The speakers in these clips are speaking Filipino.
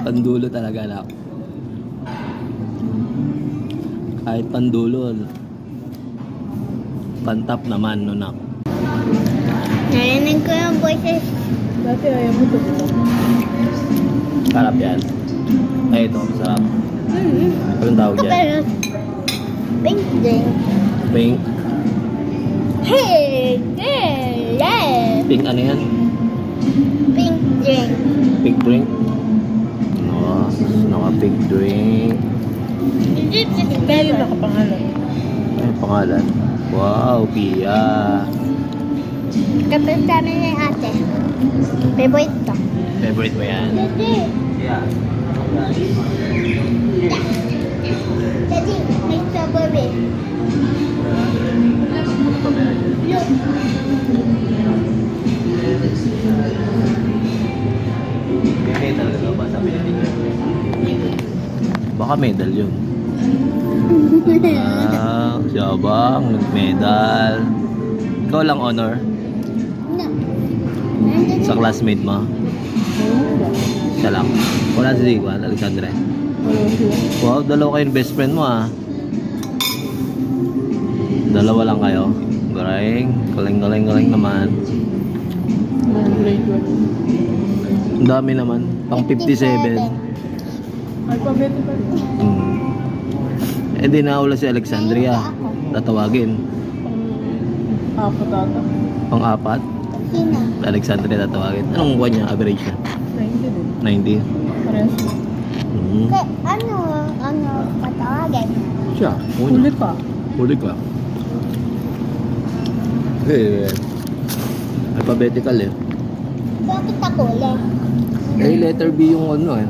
Pandulo talaga na. Kahit pandulo, pantap naman, no, nak. Narinig ko yung voices. Dati ayaw mo ito. Sarap yan. Ay, ito, masarap. Anong tawag dyan? Pero, pink drink. Pink. Hey, yeah. Pink ano yan? Pink drink. Pink drink? No, naka-pink drink. Kaya yung nakapangalan. Ay, pangalan. Wow, Pia. Kapit kami ni ate. Favorite to. Favorite mo yan? Yeah. Daddy, may strawberry. Look. May medal ka ba sa Pilipinas? Baka medal yun. Ah, siyabang, nag-medal. Ikaw lang honor No. sa classmate mo. Siya lang. Wala si Juan, Alexandre. Wala sila. Wow, dalawa kayong best friend mo ah. Dalawa lang kayo. Galing. Galing naman. Walang grade 1. Ang dami naman. Pang 57. Alphabetical. Eh di naula si Alexandria. Tatawagin. Apat ata. Pang-apat. Sino? Alexandria tatawagin. Anong buwan niya? Average niya? 90 din. 90. Parehas. Ano patawagin? Siya. Ulit pa. Huli ka. Eh, alphabetical eh. Bakit ako ulit? Eh, letter B yung ano eh.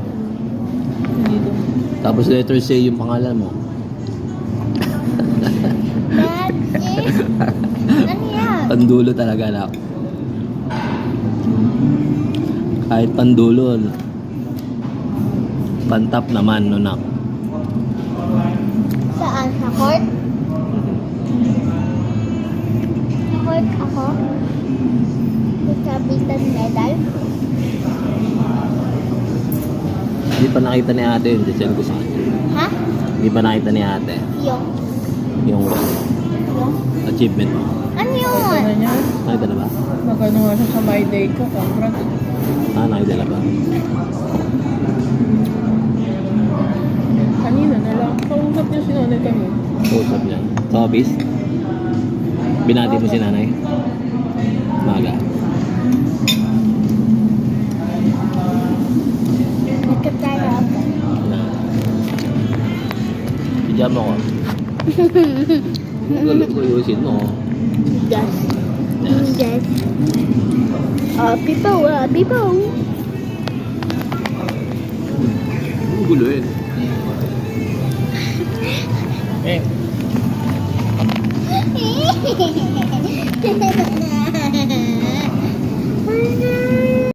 Hindi din. Tapos letter C yung pangalan mo. Daddy? Ano yan? Pandulo talaga na. Kahit pandulo, pantap naman, no, nak. Saan? Sa court? Sa court ako? Sa Bitan Medal? Hindi pa nakita ni ate yun. Diyan ko sa kanya. Ha? Hindi pa nakita ni ate Yung? yung Yung? achievement mo. Ano Ano yun? niya? Nakita na ba? Nagano nga siya sa my day ko. Congrats. Ah, nakita na ba? Kanina na lang. Kausap niya si nanay kami. Usap niya. Sa office? Binati mo si nanay? Maga. Nagkatara ako. Na. Pijama ko. Galit ko ayusin mo. Yes. Yes. Yes. Pipaw, pipaw. Ang gulo eh. Eh,